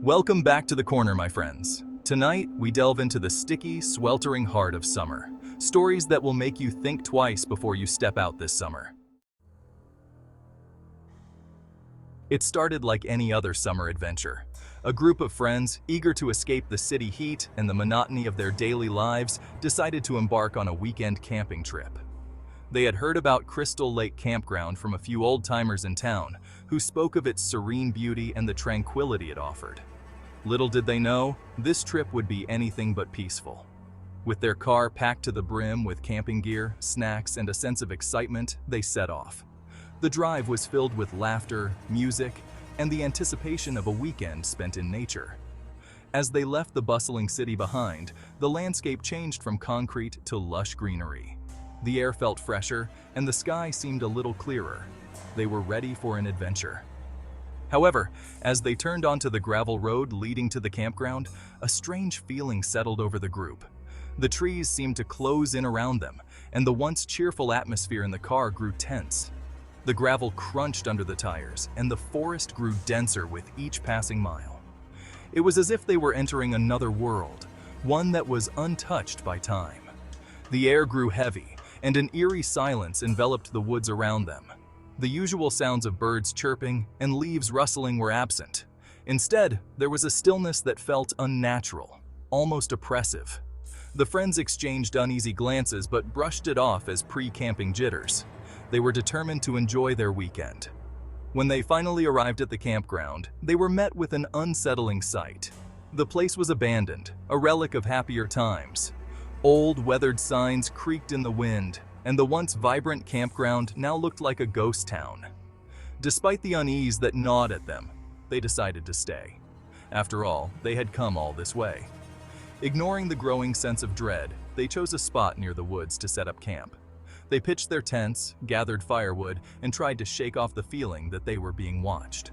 Welcome back to the corner, my friends. Tonight, we delve into the sticky, sweltering heart of summer. Stories that will make you think twice before you step out this summer. It started like any other summer adventure. A group of friends, eager to escape the city heat and the monotony of their daily lives, decided to embark on a weekend camping trip. They had heard about Crystal Lake Campground from a few old-timers in town, who spoke of its serene beauty and the tranquility it offered. Little did they know, this trip would be anything but peaceful. With their car packed to the brim with camping gear, snacks, and a sense of excitement, they set off. The drive was filled with laughter, music, and the anticipation of a weekend spent in nature. As they left the bustling city behind, the landscape changed from concrete to lush greenery. The air felt fresher, and the sky seemed a little clearer. They were ready for an adventure. However, as they turned onto the gravel road leading to the campground, a strange feeling settled over the group. The trees seemed to close in around them, and the once cheerful atmosphere in the car grew tense. The gravel crunched under the tires, and the forest grew denser with each passing mile. It was as if they were entering another world, one that was untouched by time. The air grew heavy, and an eerie silence enveloped the woods around them. The usual sounds of birds chirping and leaves rustling were absent. Instead, there was a stillness that felt unnatural, almost oppressive. The friends exchanged uneasy glances but brushed it off as pre-camping jitters. They were determined to enjoy their weekend. When they finally arrived at the campground, they were met with an unsettling sight. The place was abandoned, a relic of happier times. Old, weathered signs creaked in the wind, and the once vibrant campground now looked like a ghost town. Despite the unease that gnawed at them, they decided to stay. After all, they had come all this way. Ignoring the growing sense of dread, they chose a spot near the woods to set up camp. They pitched their tents, gathered firewood, and tried to shake off the feeling that they were being watched.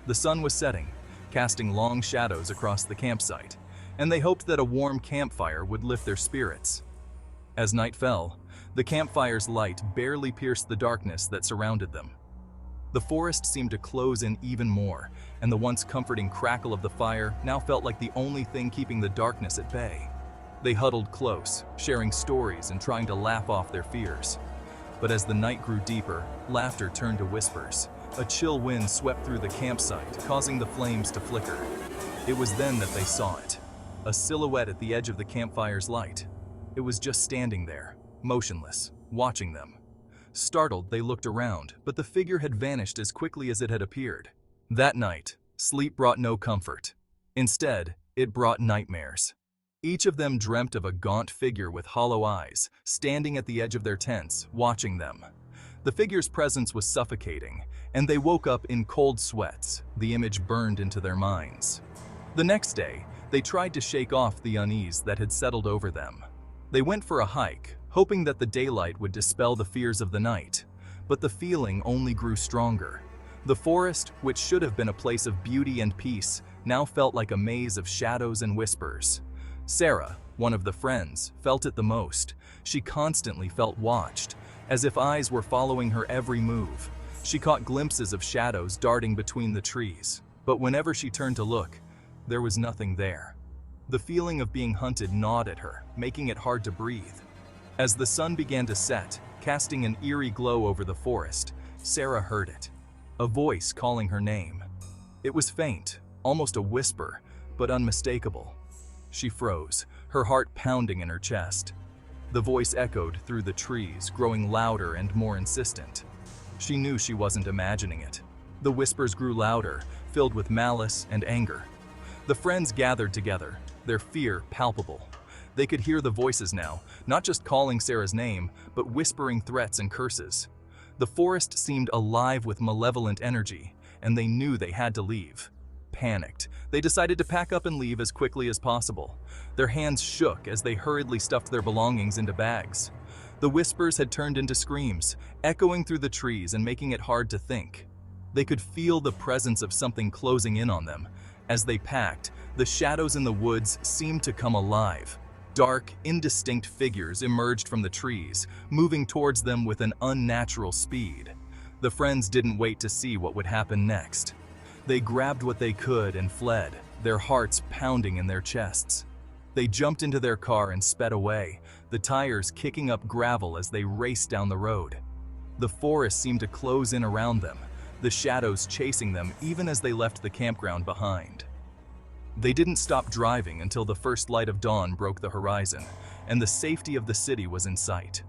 The sun was setting, casting long shadows across the campsite, and they hoped that a warm campfire would lift their spirits. As night fell, the campfire's light barely pierced the darkness that surrounded them. The forest seemed to close in even more, and the once comforting crackle of the fire now felt like the only thing keeping the darkness at bay. They huddled close, sharing stories and trying to laugh off their fears. But as the night grew deeper, laughter turned to whispers. A chill wind swept through the campsite, causing the flames to flicker. It was then that they saw it, a silhouette at the edge of the campfire's light. It was just standing there, motionless, watching them. Startled, they looked around, but the figure had vanished as quickly as it had appeared. That night, sleep brought no comfort. Instead, it brought nightmares. Each of them dreamt of a gaunt figure with hollow eyes, standing at the edge of their tents, watching them. The figure's presence was suffocating, and they woke up in cold sweats, the image burned into their minds. The next day, they tried to shake off the unease that had settled over them. They went for a hike, hoping that the daylight would dispel the fears of the night. But the feeling only grew stronger. The forest, which should have been a place of beauty and peace, now felt like a maze of shadows and whispers. Sarah, one of the friends, felt it the most. She constantly felt watched, as if eyes were following her every move. She caught glimpses of shadows darting between the trees, but whenever she turned to look, there was nothing there. The feeling of being hunted gnawed at her, making it hard to breathe. As the sun began to set, casting an eerie glow over the forest, Sarah heard it. A voice calling her name. It was faint, almost a whisper, but unmistakable. She froze, her heart pounding in her chest. The voice echoed through the trees, growing louder and more insistent. She knew she wasn't imagining it. The whispers grew louder, filled with malice and anger. The friends gathered together, their fear palpable. They could hear the voices now, not just calling Sarah's name, but whispering threats and curses. The forest seemed alive with malevolent energy, and they knew they had to leave. Panicked, they decided to pack up and leave as quickly as possible. Their hands shook as they hurriedly stuffed their belongings into bags. The whispers had turned into screams, echoing through the trees and making it hard to think. They could feel the presence of something closing in on them. As they packed, the shadows in the woods seemed to come alive. Dark, indistinct figures emerged from the trees, moving towards them with an unnatural speed. The friends didn't wait to see what would happen next. They grabbed what they could and fled, their hearts pounding in their chests. They jumped into their car and sped away, the tires kicking up gravel as they raced down the road. The forest seemed to close in around them, the shadows chasing them even as they left the campground behind. They didn't stop driving until the first light of dawn broke the horizon, and the safety of the city was in sight.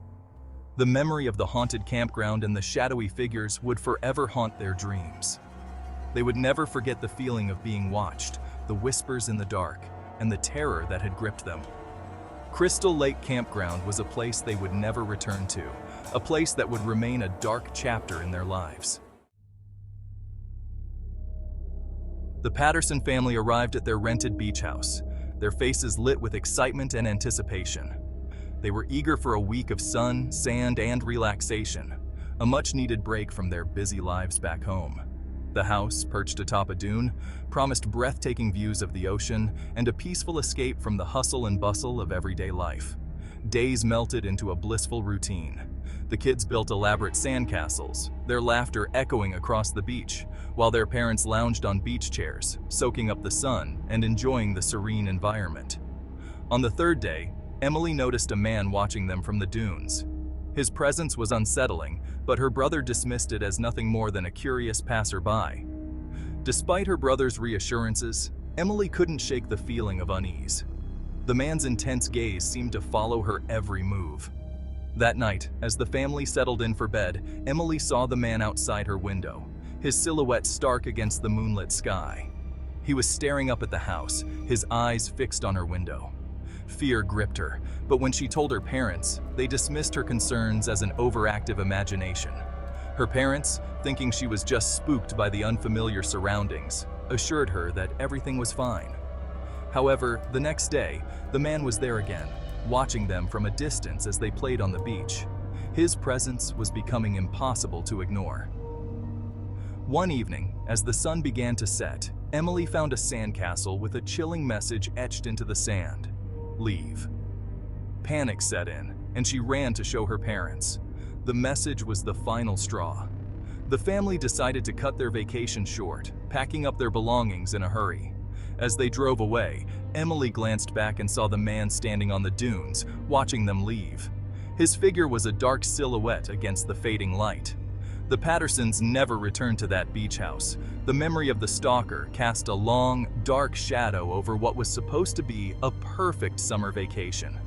The memory of the haunted campground and the shadowy figures would forever haunt their dreams. They would never forget the feeling of being watched, the whispers in the dark, and the terror that had gripped them. Crystal Lake Campground was a place they would never return to, a place that would remain a dark chapter in their lives. The Patterson family arrived at their rented beach house, their faces lit with excitement and anticipation. They were eager for a week of sun, sand, and relaxation, a much-needed break from their busy lives back home. The house, perched atop a dune, promised breathtaking views of the ocean and a peaceful escape from the hustle and bustle of everyday life. Days melted into a blissful routine. The kids built elaborate sandcastles, their laughter echoing across the beach, while their parents lounged on beach chairs, soaking up the sun and enjoying the serene environment. On the third day, Emily noticed a man watching them from the dunes. His presence was unsettling, but her brother dismissed it as nothing more than a curious passerby. Despite her brother's reassurances, Emily couldn't shake the feeling of unease. The man's intense gaze seemed to follow her every move. That night, as the family settled in for bed, Emily saw the man outside her window, his silhouette stark against the moonlit sky. He was staring up at the house, his eyes fixed on her window. Fear gripped her, but when she told her parents, they dismissed her concerns as an overactive imagination. Her parents, thinking she was just spooked by the unfamiliar surroundings, assured her that everything was fine. However, the next day, the man was there again, watching them from a distance as they played on the beach. His presence was becoming impossible to ignore. One evening, as the sun began to set, Emily found a sandcastle with a chilling message etched into the sand. Leave. Panic set in, and she ran to show her parents. The message was the final straw. The family decided to cut their vacation short, packing up their belongings in a hurry. As they drove away, Emily glanced back and saw the man standing on the dunes, watching them leave. His figure was a dark silhouette against the fading light. The Pattersons never returned to that beach house. The memory of the stalker cast a long, dark shadow over what was supposed to be a perfect summer vacation.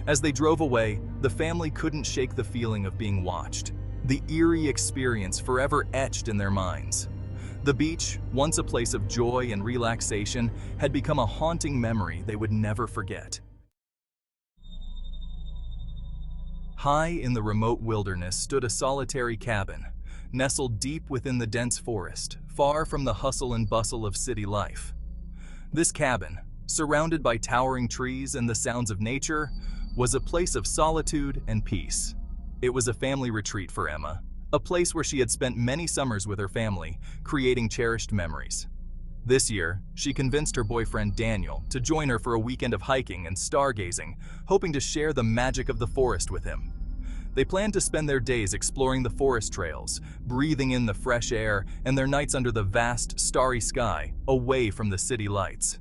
As they drove away, the family couldn't shake the feeling of being watched, the eerie experience forever etched in their minds. The beach, once a place of joy and relaxation, had become a haunting memory they would never forget. High in the remote wilderness stood a solitary cabin, nestled deep within the dense forest, far from the hustle and bustle of city life. This cabin, surrounded by towering trees and the sounds of nature, was a place of solitude and peace. It was a family retreat for Emma, a place where she had spent many summers with her family, creating cherished memories. This year, she convinced her boyfriend Daniel to join her for a weekend of hiking and stargazing, hoping to share the magic of the forest with him. They planned to spend their days exploring the forest trails, breathing in the fresh air, and their nights under the vast, starry sky, away from the city lights.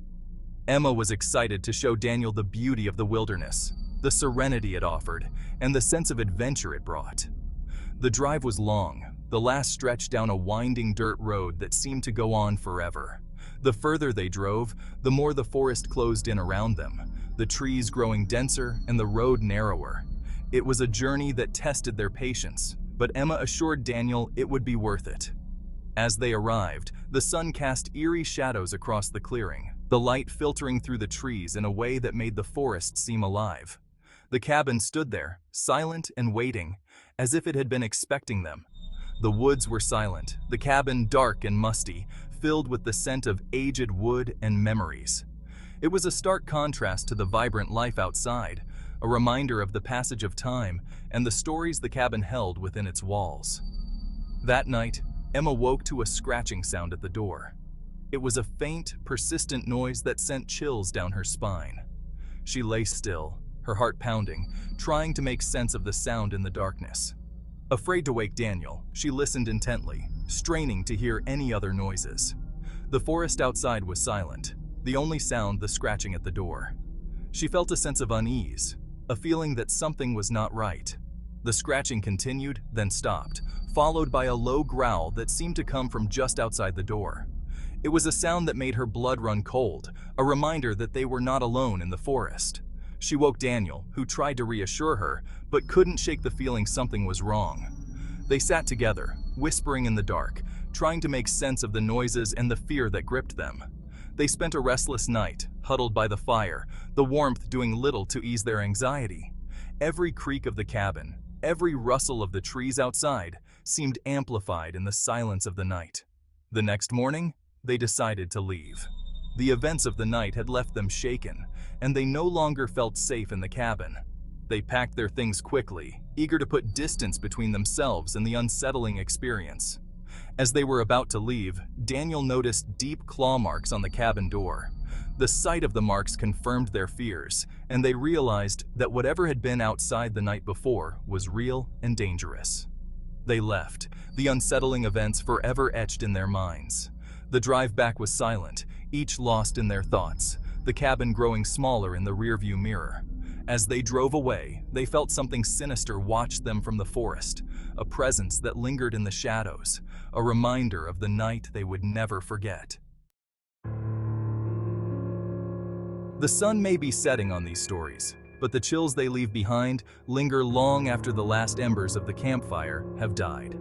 Emma was excited to show Daniel the beauty of the wilderness, the serenity it offered, and the sense of adventure it brought. The drive was long, the last stretch down a winding dirt road that seemed to go on forever. The further they drove, the more the forest closed in around them, the trees growing denser and the road narrower. It was a journey that tested their patience, but Emma assured Daniel it would be worth it. As they arrived, the sun cast eerie shadows across the clearing, the light filtering through the trees in a way that made the forest seem alive. The cabin stood there, silent and waiting, as if it had been expecting them. The woods were silent, the cabin dark and musty, filled with the scent of aged wood and memories. It was a stark contrast to the vibrant life outside, a reminder of the passage of time and the stories the cabin held within its walls. That night, Emma woke to a scratching sound at the door. It was a faint, persistent noise that sent chills down her spine. She lay still, her heart pounding, trying to make sense of the sound in the darkness. Afraid to wake Daniel, she listened intently, straining to hear any other noises. The forest outside was silent, the only sound the scratching at the door. She felt a sense of unease, a feeling that something was not right. The scratching continued, then stopped, followed by a low growl that seemed to come from just outside the door. It was a sound that made her blood run cold, a reminder that they were not alone in the forest. She woke Daniel, who tried to reassure her, but couldn't shake the feeling something was wrong. They sat together, whispering in the dark, trying to make sense of the noises and the fear that gripped them. They spent a restless night, huddled by the fire, the warmth doing little to ease their anxiety. Every creak of the cabin, every rustle of the trees outside, seemed amplified in the silence of the night. The next morning, they decided to leave. The events of the night had left them shaken, and they no longer felt safe in the cabin. They packed their things quickly, eager to put distance between themselves and the unsettling experience. As they were about to leave, Daniel noticed deep claw marks on the cabin door. The sight of the marks confirmed their fears, and they realized that whatever had been outside the night before was real and dangerous. They left, the unsettling events forever etched in their minds. The drive back was silent, each lost in their thoughts, the cabin growing smaller in the rearview mirror. As they drove away, they felt something sinister watch them from the forest, a presence that lingered in the shadows, a reminder of the night they would never forget. The sun may be setting on these stories, but the chills they leave behind linger long after the last embers of the campfire have died.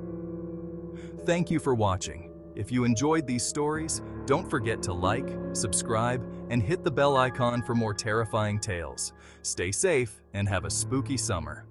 Thank you for watching. If you enjoyed these stories, don't forget to like, subscribe, and hit the bell icon for more terrifying tales. Stay safe and have a spooky summer.